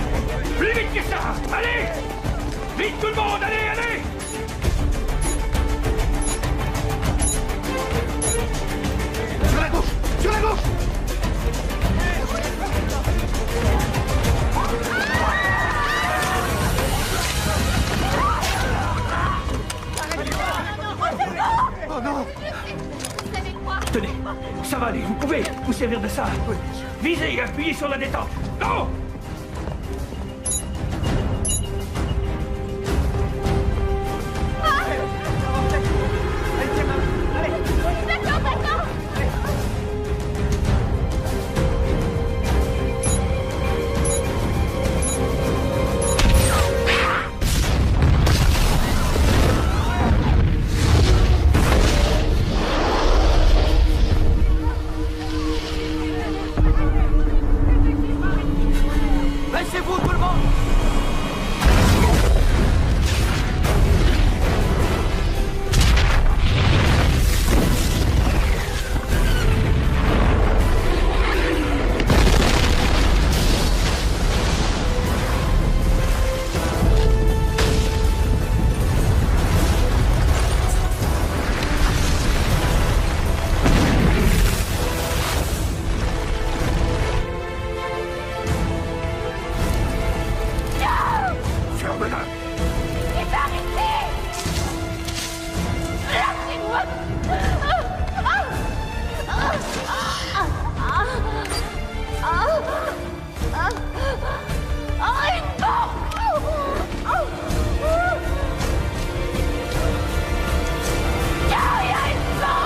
Plus vite que ça! Allez! Vite tout le monde! Allez, allez! Sur la gauche! Sur la gauche! Oh non! Tenez, ça va aller, vous pouvez vous servir de ça. Visez et appuyez sur la détente. Non! Baissez-vous, tout le monde! Ferme-la! Il va arrêter! Lâchez-moi! Une bombe! Il y a une bombe!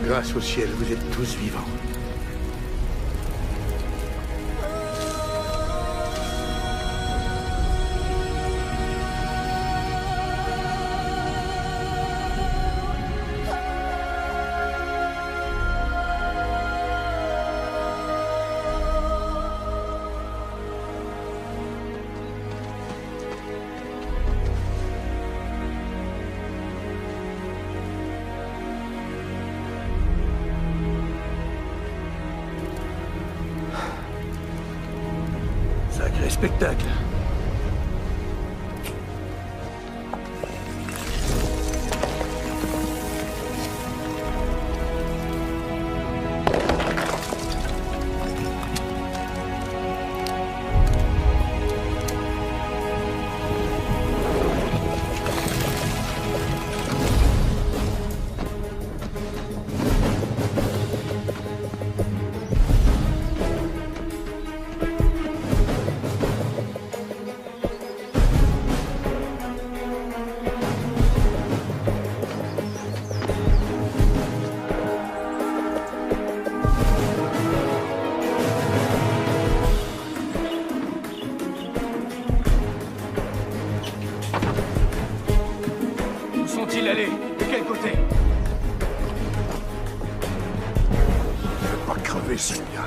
Grâce au ciel, vous êtes tous vivants. spectacle. De quel côté? Je vais pas crever, celui-là.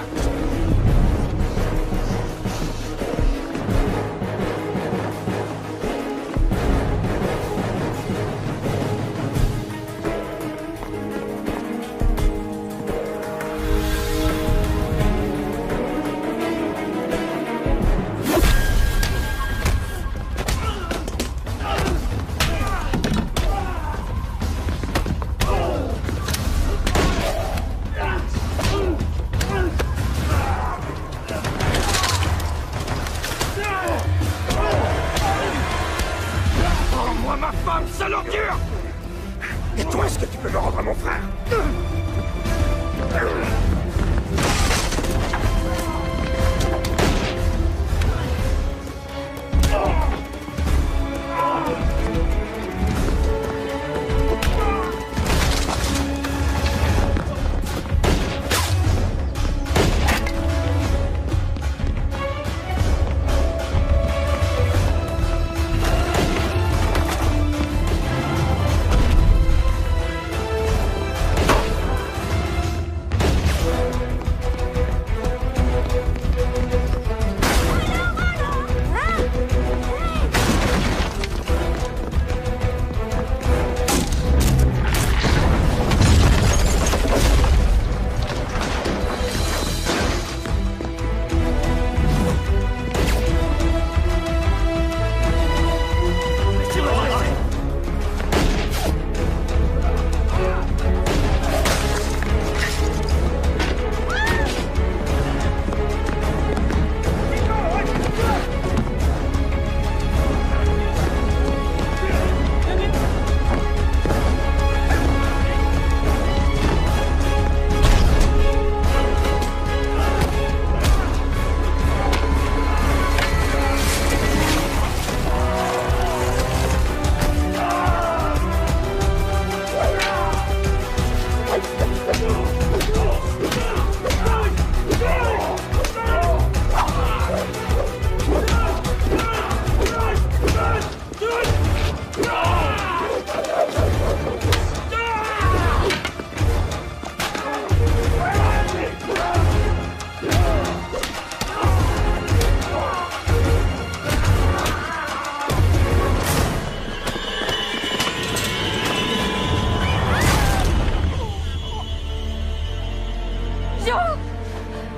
Et toi, est-ce que tu peux me rendre à mon frère?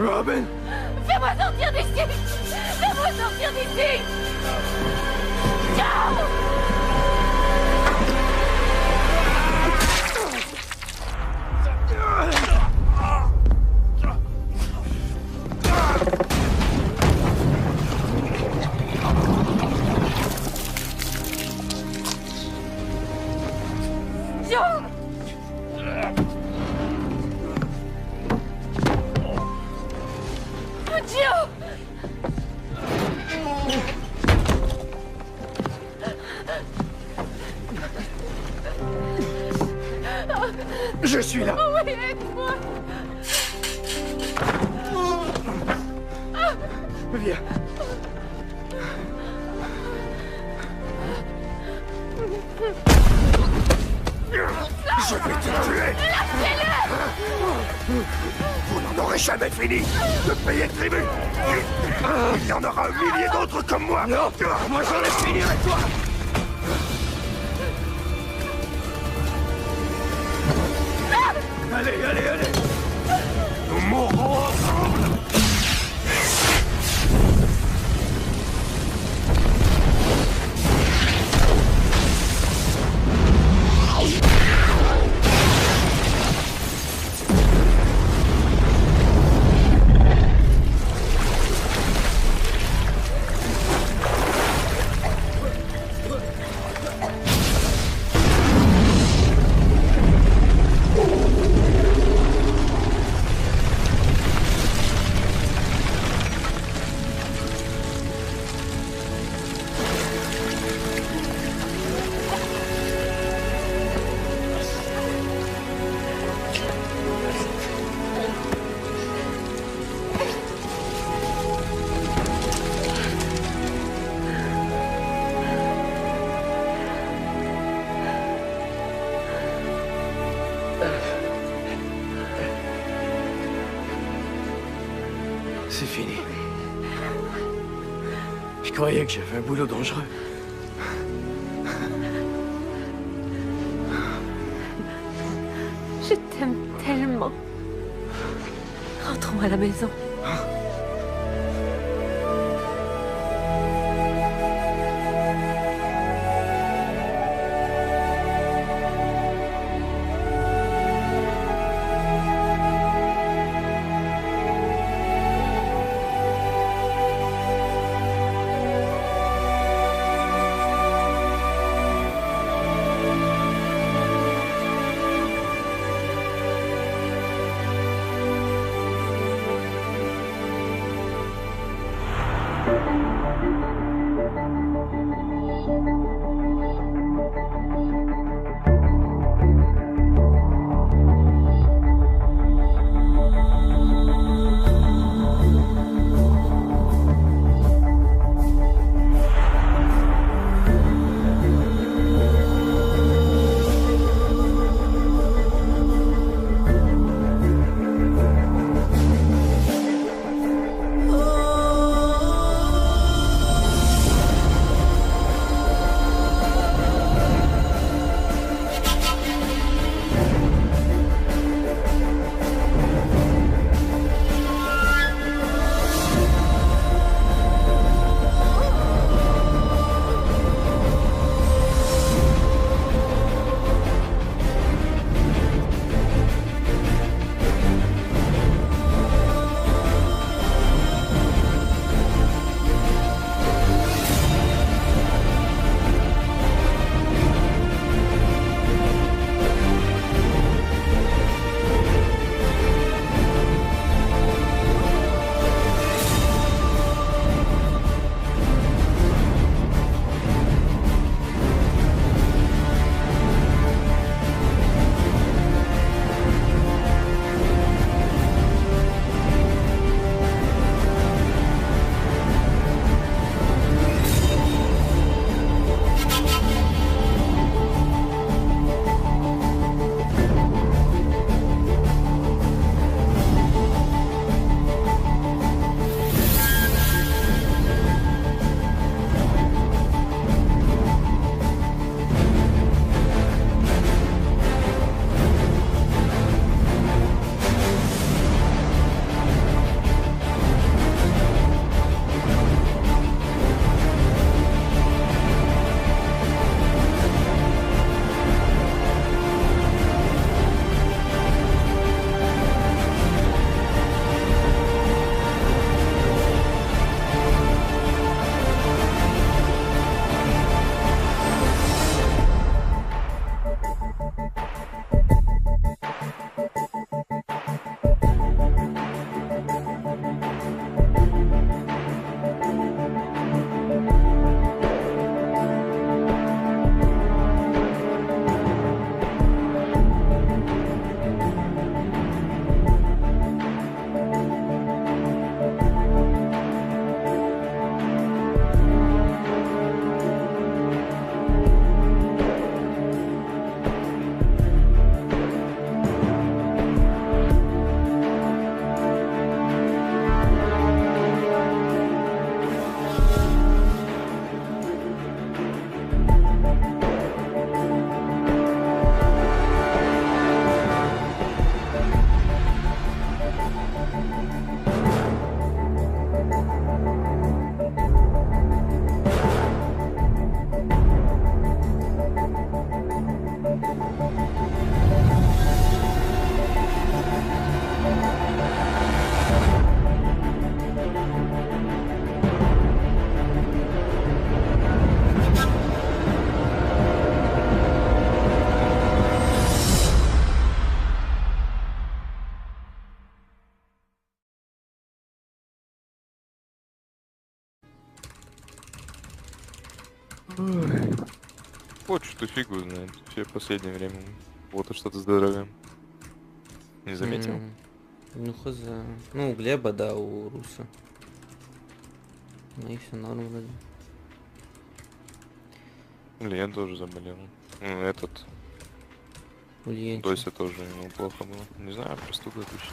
Robin! Fais-moi sortir d'ici! Fais-moi sortir d'ici! Ciao! Je suis là. Oui, aide-moi. Viens. Je vais te tuer. Vous n'en aurez jamais fini de payer le tribut. Il y en aura 1 millier d'autres comme moi. Non, moi j'en ai fini avec toi. Allez, allez, allez. Nous mourrons ensemble. croyais que j'avais un boulot dangereux. Je t'aime tellement. Rentrons à la maison. Вот что-то фигу знает. Все в последнее время. Вот и что-то здоровье. Не заметил? Ну хз. Ну у Глеба, да, у Руса. Ну и все норм вроде. Илья тоже заболел. Ну, этот. Дося тоже ему плохо было. Не знаю, простуда точно.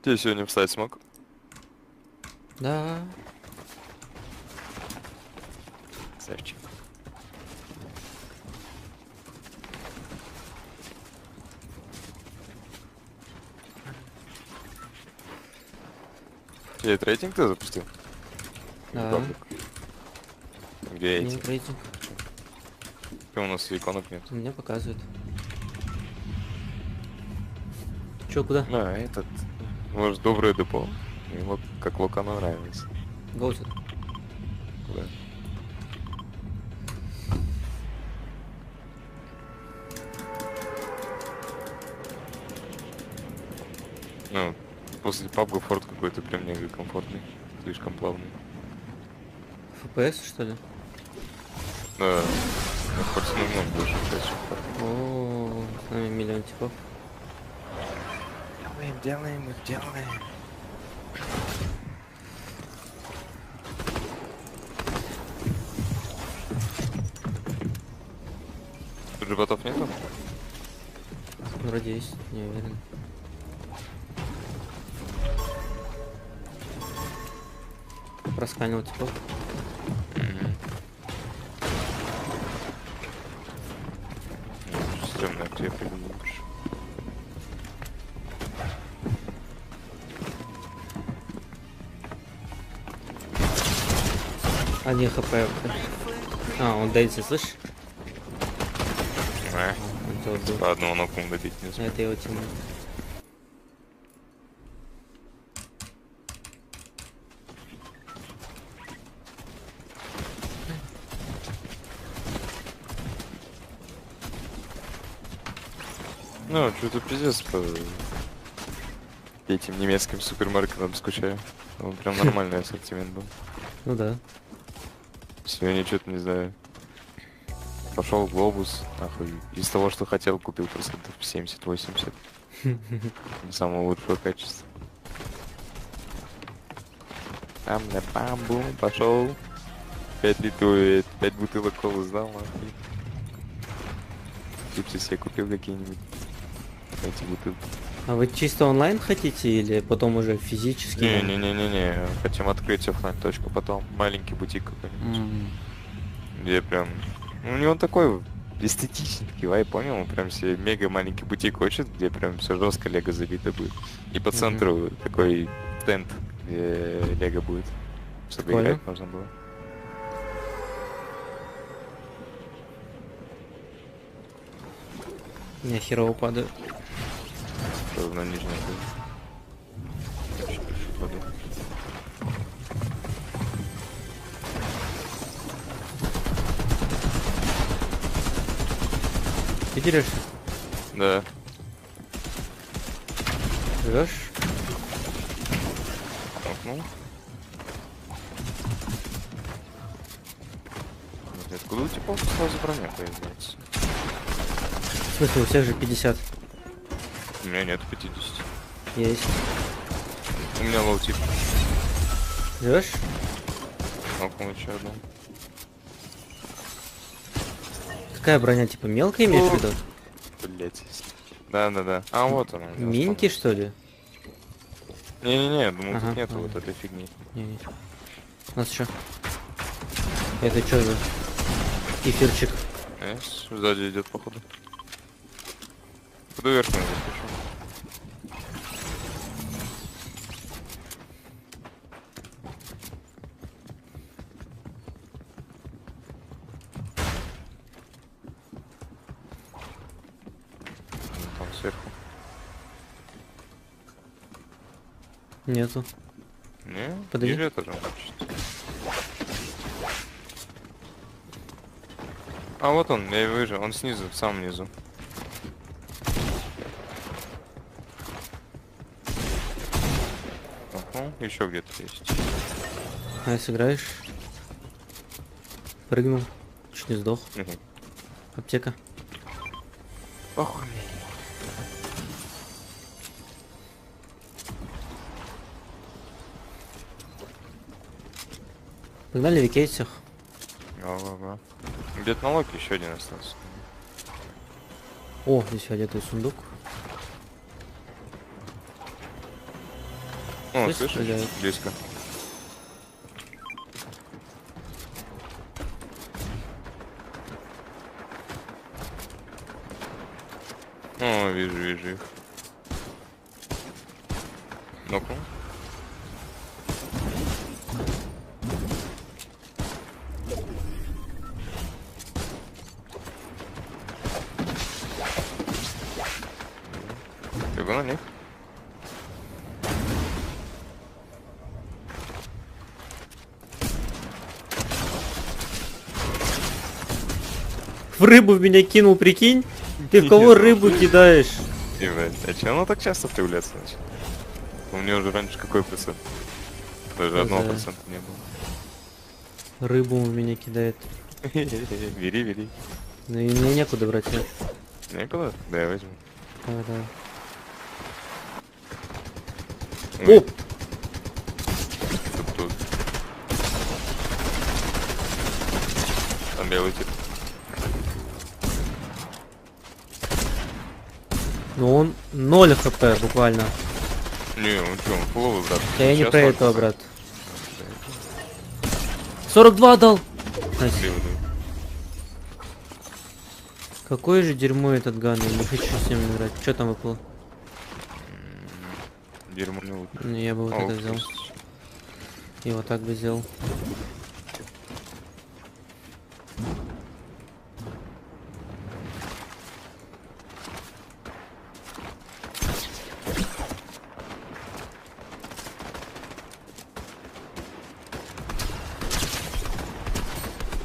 Ты сегодня встать смог? Да. Красавчик. Ты этот рейтинг ты запустил? Да. Паблик? Где Нет эти? рейтинг. У нас иконок нет. У меня показывает. Чё, куда? Да, этот. Может, доброе депо. Ему как Локану нравится. Гоутед. Куда? Ну, после пабга форт какой-то прям мега комфортный. Слишком плавный. FPS, что ли? Да. На форте намного больше, чем форт. О, с нами миллион типов. Делаем, делаем. Тут же ботов нету? Вроде есть, не уверен. Просканил типов. Стремно, где я приду лучше. А, не хп. А, он дается, слышишь? По одному ноком добить не смог. Это его тиммейт. Ну, что-то пиздец по этим немецким супермаркетам скучаю. Он прям нормальный ассортимент был. Ну да. Сегодня что-то не знаю. Пошел глобус, нахуй. Из того, что хотел, купил процентов 70-80. Самого лучшего качества. Там на бамбу пошел. 5 литров, 5 бутылок колы сдал, нахуй. Чипсы себе купил какие-нибудь. Эти бутылки. А вы чисто онлайн хотите или потом уже физически? Не-не-не-не. Хотим открыть оффлайн точку потом. Маленький бутик какой-нибудь. Где прям... У него такой эстетический вайб, понял? Он прям себе мега маленький бутик хочет, где прям все жестко лего забито будет. И по центру такой тент, где лего будет. Чтобы играть можно было. Я херово падаю. Что на нижнем будет. Ты дерешься? Да. Живешь? Ну. Откуда у тебя сразу броня появляется? В смысле, у всех же 50? У меня нет 50. Есть. У меня лоу-тип. Живешь? Нокнул еще одну. Какая броня, типа мелкая имеешь в виду? Блять. Да. А вот она. Минки, что ли? Не-не-не, думаю, тут нету вот этой фигни. Не. У нас что? Это что за кефирчик? Сзади идет, походу. Куда вверх надо запишу? Там сверху. Нету. Не? Подойди. Ниже тоже значит. А вот он, я его вижу, он снизу, в самом низу. Еще где-то есть. А, сыграешь? Прыгнул. Чуть не сдох. Аптека. Ох, Погнали викейт всех. Ага. Где-то на локе еще один остался. О, здесь одетый сундук. О, Слышь, слышишь? стреляют. Близко. О, вижу их. Ну-ка. Бегу на них. В рыбу в меня кинул, прикинь? Ты в кого рыбу кидаешь? Ебать, а че оно так часто появляется начало? У меня уже раньше какой процент? Даже 1% не было. Рыбу в меня кидает. Бери. Ну и мне некуда брать, нет? Некуда? Да, я возьму. Давай. Ой. Оп! Тут. Там белый тип. Ну он 0 хп буквально. Не, он что, он фуловый, брат. Да я не Сейчас про только. этого, брат. 42 дал! Найс. Какое же дерьмо этот ган, я не хочу с ним играть. Что там выпало? Дерьмо не лут. Не, я бы вот это взял. И вот так бы сделал.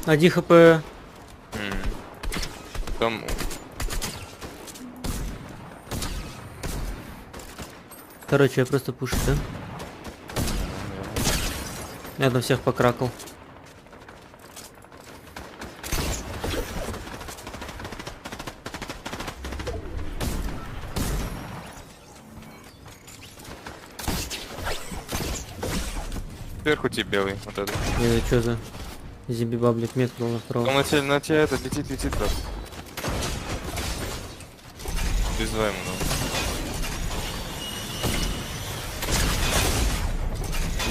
Один хп. Там... Короче, я просто пушу, да? Я на всех покракал. Сверху тебе белый, вот этот. Это что за зиби-баблик метнул на второго? Он на тебя это летит просто. Без два ему надо.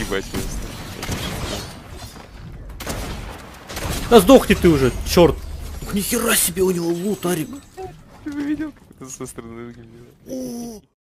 Ебать, Да сдохни ты уже, черт! Нихера себе у него лут, Арик! Ты бы видел, как это со стороны выглядит?